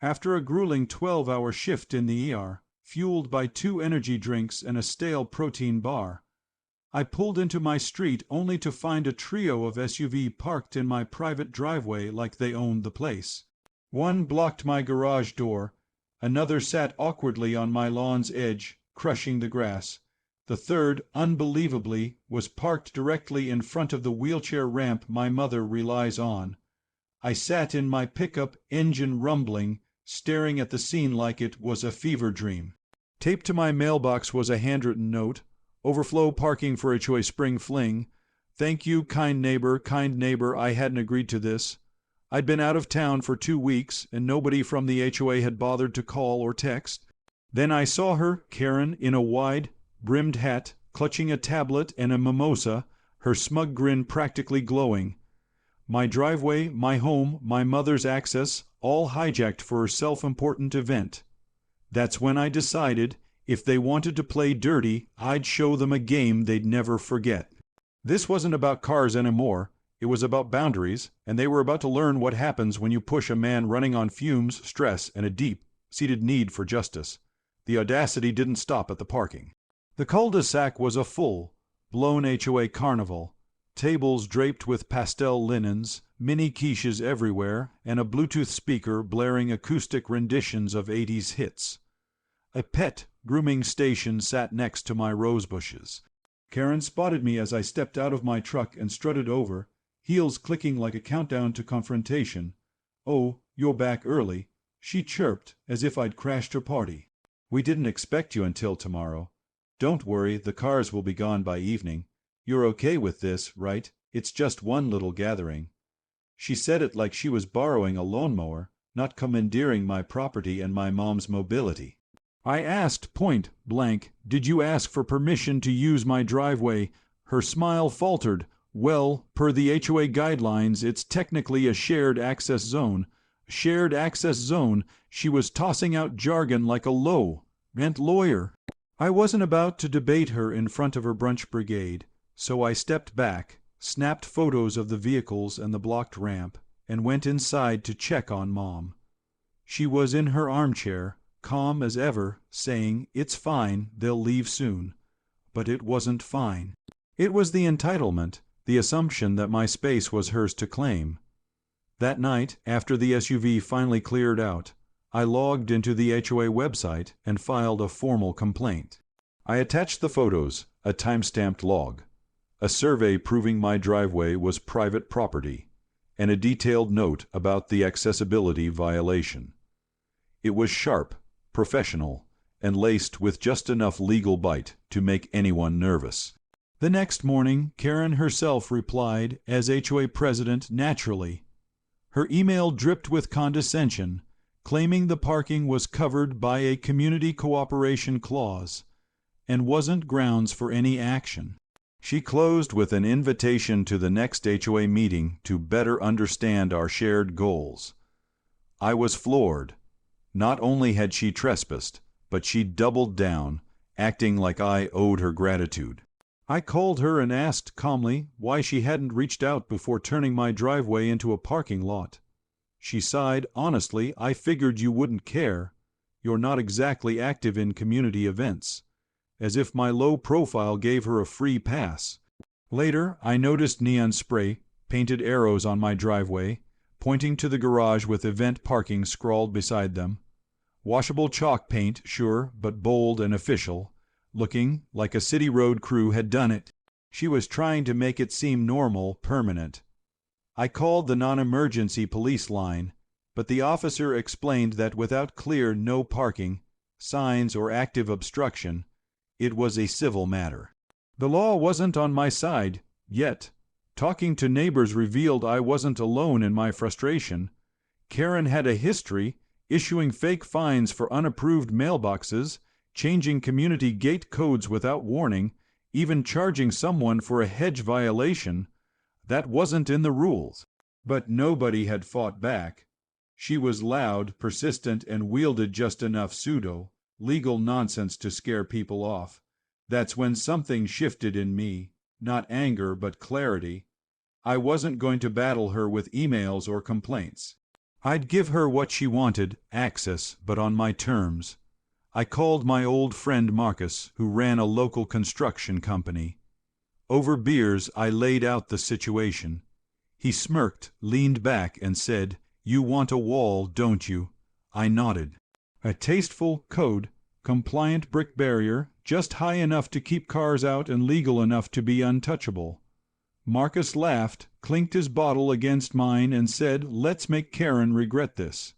After a grueling 12-hour shift in the ER, fueled by 2 energy drinks and a stale protein bar, I pulled into my street only to find a trio of SUV parked in my private driveway like they owned the place. One blocked my garage door, another sat awkwardly on my lawn's edge, crushing the grass. The third, unbelievably, was parked directly in front of the wheelchair ramp my mother relies on. I sat in my pickup, engine rumbling, staring at the scene like it was a fever dream. Taped to my mailbox was a handwritten note: "Overflow parking for HOA Spring Fling. Thank you, kind neighbor, I hadn't agreed to this. I'd been out of town for 2 weeks, and nobody from the HOA had bothered to call or text." Then I saw her, Karen, in a wide, brimmed hat, clutching a tablet and a mimosa, her smug grin practically glowing. My driveway, my home, my mother's access, all hijacked for a self-important event. That's when I decided, if they wanted to play dirty, I'd show them a game they'd never forget. This wasn't about cars anymore. It was about boundaries, and they were about to learn what happens when you push a man running on fumes, stress, and a deep-seated need for justice. The audacity didn't stop at the parking. The cul-de-sac was a full, blown HOA carnival. Tables draped with pastel linens, mini quiches everywhere, and a Bluetooth speaker blaring acoustic renditions of 80s hits. A pet grooming station sat next to my rose bushes. Karen spotted me as I stepped out of my truck and strutted over, heels clicking like a countdown to confrontation. "Oh, you're back early," she chirped, as if I'd crashed her party. "We didn't expect you until tomorrow. Don't worry, the cars will be gone by evening. You're okay with this, right? It's just one little gathering." She said it like she was borrowing a lawnmower, not commandeering my property and my mom's mobility. I asked point blank, "Did you ask for permission to use my driveway?" Her smile faltered. "Well, per the HOA guidelines, it's technically a shared access zone." Shared access zone? She was tossing out jargon like a low-rent lawyer. I wasn't about to debate her in front of her brunch brigade, so I stepped back, snapped photos of the vehicles and the blocked ramp, and went inside to check on Mom. She was in her armchair, calm as ever, saying, "It's fine, they'll leave soon." But it wasn't fine. It was the entitlement, the assumption that my space was hers to claim. That night, after the SUV finally cleared out, I logged into the HOA website and filed a formal complaint. I attached the photos, a time-stamped log, a survey proving my driveway was private property, and a detailed note about the accessibility violation. It was sharp, professional, and laced with just enough legal bite to make anyone nervous. The next morning, Karen herself replied, as HOA president, naturally. Her email dripped with condescension, claiming the parking was covered by a community cooperation clause and wasn't grounds for any action. She closed with an invitation to the next HOA meeting to better understand our shared goals. I was floored. Not only had she trespassed, but she doubled down, acting like I owed her gratitude. I called her and asked calmly why she hadn't reached out before turning my driveway into a parking lot. She sighed, "Honestly, I figured you wouldn't care. You're not exactly active in community events," as if my low profile gave her a free pass. Later, I noticed neon spray, painted arrows on my driveway, pointing to the garage with event parking scrawled beside them. Washable chalk paint, sure, but bold and official, looking like a city road crew had done it. She was trying to make it seem normal, permanent. I called the non-emergency police line, but the officer explained that without clear no parking, signs, or active obstruction, it was a civil matter. The law wasn't on my side, yet. Talking to neighbors revealed I wasn't alone in my frustration. Karen had a history, issuing fake fines for unapproved mailboxes, changing community gate codes without warning, even charging someone for a hedge violation. That wasn't in the rules. But nobody had fought back. She was loud, persistent, and wielded just enough pseudo-legal nonsense to scare people off. That's when something shifted in me. Not anger, but clarity. I wasn't going to battle her with emails or complaints. I'd give her what she wanted, access, but on my terms. I called my old friend Marcus, who ran a local construction company. Over beers, I laid out the situation. He smirked, leaned back, and said, "You want a wall, don't you?" I nodded. A tasteful, code-compliant brick barrier, just high enough to keep cars out and legal enough to be untouchable. Marcus laughed, clinked his bottle against mine, and said, "Let's make Karen regret this."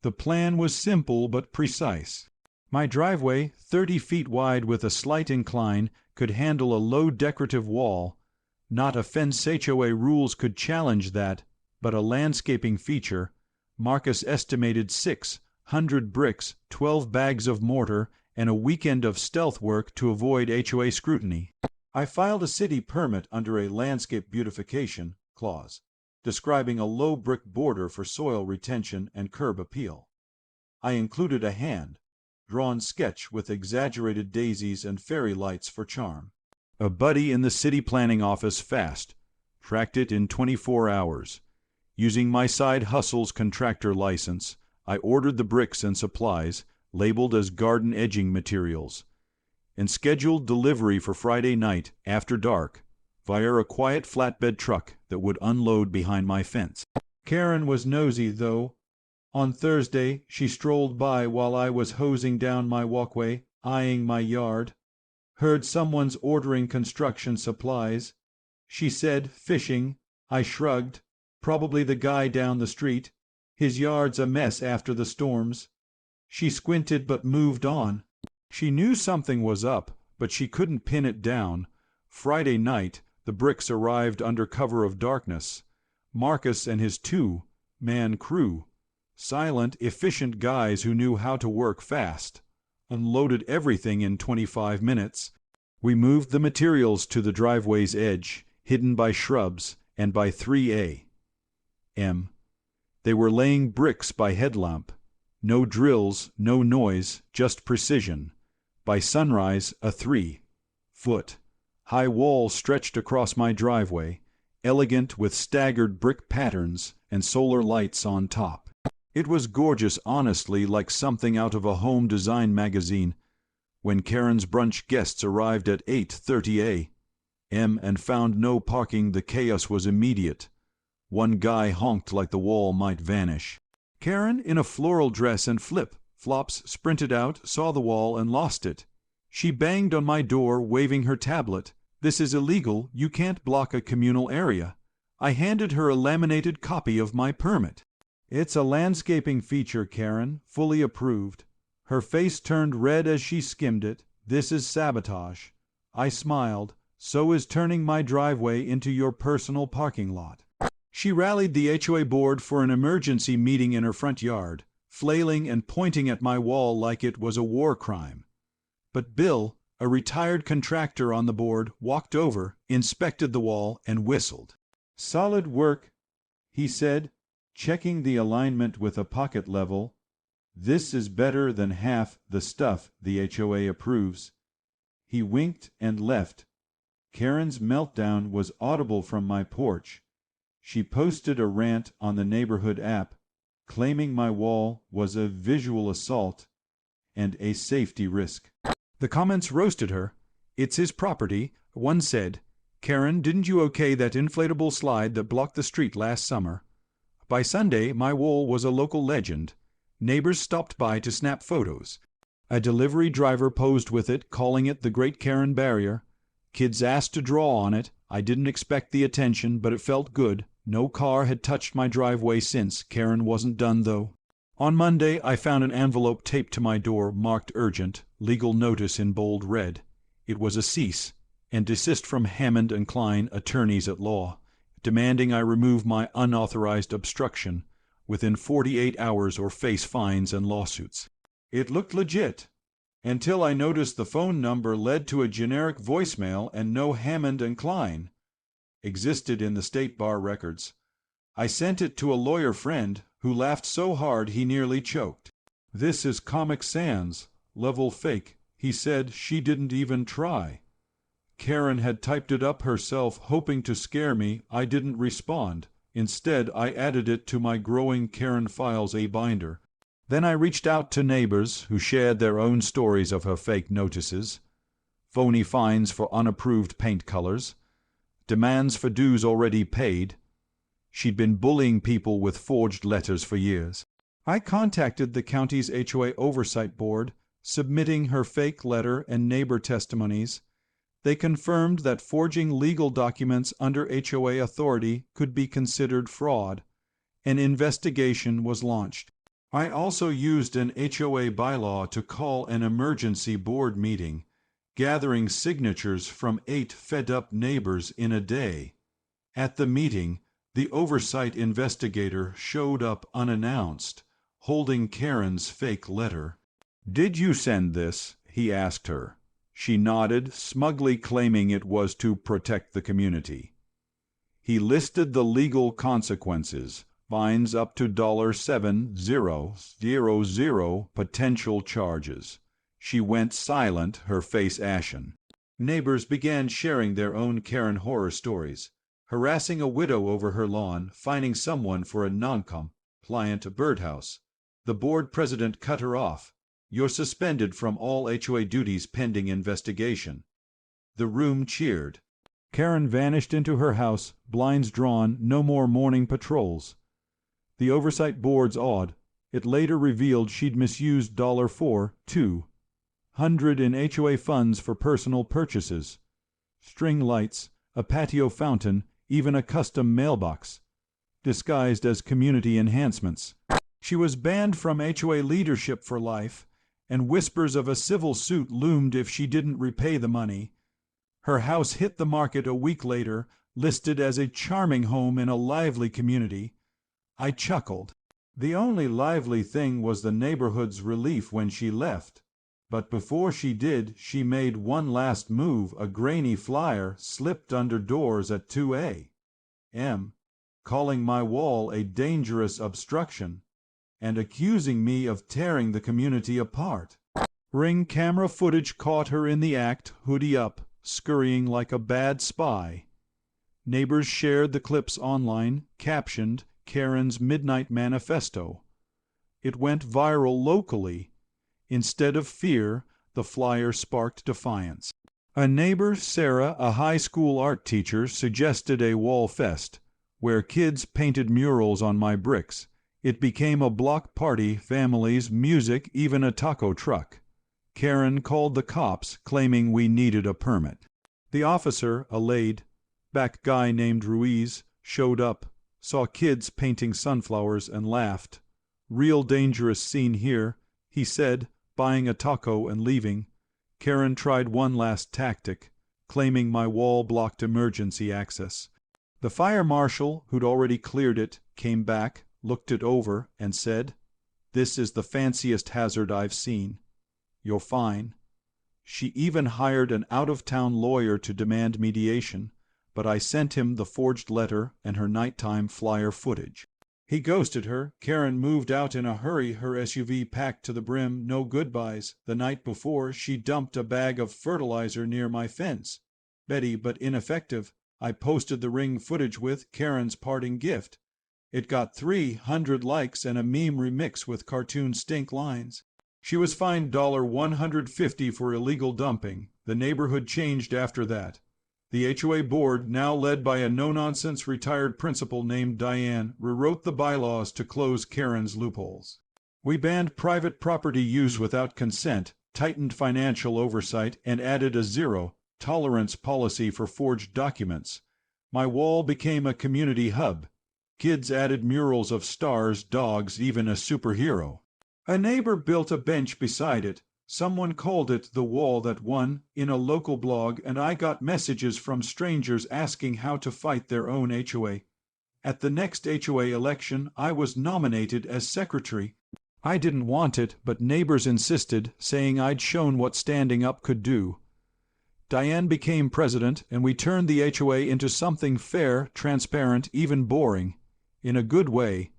The plan was simple but precise. My driveway, 30 feet wide with a slight incline, could handle a low decorative wall. Not a fence HOA rules could challenge that, but a landscaping feature. Marcus estimated 600 bricks, 12 bags of mortar, and a weekend of stealth work to avoid HOA scrutiny. I filed a city permit under a landscape beautification clause, describing a low brick border for soil retention and curb appeal. I included a hand-drawn sketch with exaggerated daisies and fairy lights for charm. A buddy in the city planning office tracked it in 24 hours. Using my side hustle's contractor license, I ordered the bricks and supplies, labeled as garden edging materials, and scheduled delivery for Friday night after dark via a quiet flatbed truck that would unload behind my fence. Karen was nosy, though. On Thursday, she strolled by while I was hosing down my walkway, eyeing my yard. Heard someone's ordering construction supplies. She said, "Fishing." I shrugged. "Probably the guy down the street. His yard's a mess after the storms." She squinted but moved on. She knew something was up, but she couldn't pin it down. Friday night, the bricks arrived under cover of darkness. Marcus and his two-man crew, silent, efficient guys who knew how to work fast, unloaded everything in 25 minutes. We moved the materials to the driveway's edge, hidden by shrubs, and by 3 a.m. They were laying bricks by headlamp. No drills, no noise, just precision. By sunrise, a 3-foot-high wall stretched across my driveway, elegant with staggered brick patterns and solar lights on top. It was gorgeous, honestly, like something out of a home design magazine. When Karen's brunch guests arrived at 8:30 a.m. and found no parking, the chaos was immediate. One guy honked like the wall might vanish. Karen, in a floral dress and flip-flops, sprinted out, saw the wall, and lost it. She banged on my door, waving her tablet. "This is illegal. You can't block a communal area." I handed her a laminated copy of my permit. "It's a landscaping feature, Karen, fully approved." Her face turned red as she skimmed it. "This is sabotage." I smiled. "So is turning my driveway into your personal parking lot." She rallied the HOA board for an emergency meeting in her front yard, flailing and pointing at my wall like it was a war crime. But Bill, a retired contractor on the board, walked over, inspected the wall, and whistled. "Solid work," he said, checking the alignment with a pocket level. "This is better than half the stuff the HOA approves." He winked and left. Karen's meltdown was audible from my porch. She posted a rant on the neighborhood app, claiming my wall was a visual assault and a safety risk. The comments roasted her. "It's his property," one said. "Karen, didn't you okay that inflatable slide that blocked the street last summer?" By Sunday, my wall was a local legend. Neighbors stopped by to snap photos. A delivery driver posed with it, calling it the Great Karen Barrier. Kids asked to draw on it. I didn't expect the attention, but it felt good. No car had touched my driveway since. Karen wasn't done, though. On Monday, I found an envelope taped to my door, marked urgent, legal notice in bold red. It was a cease and desist from Hammond and Klein, attorneys at law, demanding I remove my unauthorized obstruction within 48 hours or face fines and lawsuits. It looked legit, until I noticed the phone number led to a generic voicemail and no Hammond and Klein existed in the state bar records. I sent it to a lawyer friend who laughed so hard he nearly choked. "This is Comic Sans, level fake." He said she didn't even try. Karen had typed it up herself, hoping to scare me. I didn't respond. Instead, I added it to my growing Karen Files A binder. Then I reached out to neighbors who shared their own stories of her fake notices, phony fines for unapproved paint colors, demands for dues already paid. She'd been bullying people with forged letters for years. I contacted the county's HOA Oversight Board, submitting her fake letter and neighbor testimonies. They confirmed that forging legal documents under HOA authority could be considered fraud. An investigation was launched. I also used an HOA bylaw to call an emergency board meeting, gathering signatures from 8 fed-up neighbors in a day. At the meeting, the oversight investigator showed up unannounced, holding Karen's fake letter. "Did you send this?" he asked her. She nodded, smugly claiming it was to protect the community. He listed the legal consequences, fines up to $7,000, potential charges. She went silent, her face ashen. Neighbors began sharing their own Karen horror stories, harassing a widow over her lawn, fining someone for a non-compliant birdhouse. The board president cut her off. "You're suspended from all HOA duties pending investigation." The room cheered. Karen vanished into her house, blinds drawn, no more morning patrols. The oversight board's awed. It later revealed she'd misused $4,200 in HOA funds for personal purchases. String lights, a patio fountain, even a custom mailbox, disguised as community enhancements. She was banned from HOA leadership for life, and whispers of a civil suit loomed if she didn't repay the money. Her house hit the market a week later, listed as a charming home in a lively community. I chuckled. The only lively thing was the neighborhood's relief when she left. But before she did, she made one last move. A grainy flyer slipped under doors at 2 a.m., calling my wall a dangerous obstruction and accusing me of tearing the community apart. Ring camera footage caught her in the act, hoodie up, scurrying like a bad spy. Neighbors shared the clips online, captioned Karen's Midnight Manifesto. It went viral locally. Instead of fear, the flyer sparked defiance. A neighbor, Sarah, a high school art teacher, suggested a wall fest, where kids painted murals on my bricks. It became a block party, families, music, even a taco truck. Karen called the cops, claiming we needed a permit. The officer, a laid-back guy named Ruiz, showed up, saw kids painting sunflowers, and laughed. "Real dangerous scene here," he said, buying a taco and leaving. Karen tried one last tactic, claiming my wall blocked emergency access. The fire marshal, who'd already cleared it, came back, looked it over, and said, "This is the fanciest hazard I've seen. You're fine." She even hired an out-of-town lawyer to demand mediation, but I sent him the forged letter and her nighttime flyer footage. He ghosted her. Karen moved out in a hurry, her SUV packed to the brim, no goodbyes. The night before, she dumped a bag of fertilizer near my fence. Betty, but ineffective. I posted the Ring footage with Karen's parting gift. It got 300 likes and a meme remix with cartoon stink lines. She was fined $150 for illegal dumping. The neighborhood changed after that. The HOA board, now led by a no-nonsense retired principal named Diane, rewrote the bylaws to close Karen's loopholes. We banned private property use without consent, tightened financial oversight, and added a zero-tolerance policy for forged documents. My wall became a community hub. Kids added murals of stars, dogs, even a superhero. A neighbor built a bench beside it. Someone called it the wall that won in a local blog, and I got messages from strangers asking how to fight their own HOA. At the next HOA election, I was nominated as secretary. I didn't want it, but neighbors insisted, saying I'd shown what standing up could do. Diane became president, and we turned the HOA into something fair, transparent, even boring. In a good way.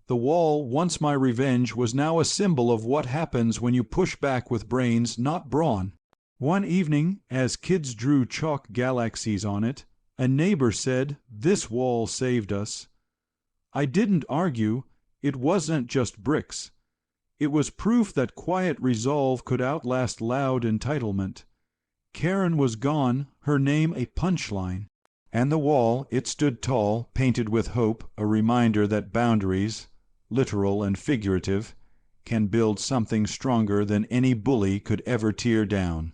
The wall, once my revenge, was now a symbol of what happens when you push back with brains, not brawn. One evening, as kids drew chalk galaxies on it, a neighbor said, "This wall saved us." I didn't argue. It wasn't just bricks. It was proof that quiet resolve could outlast loud entitlement. Karen was gone, her name a punchline. And the wall, it stood tall, painted with hope, a reminder that boundaries, literal and figurative, can build something stronger than any bully could ever tear down.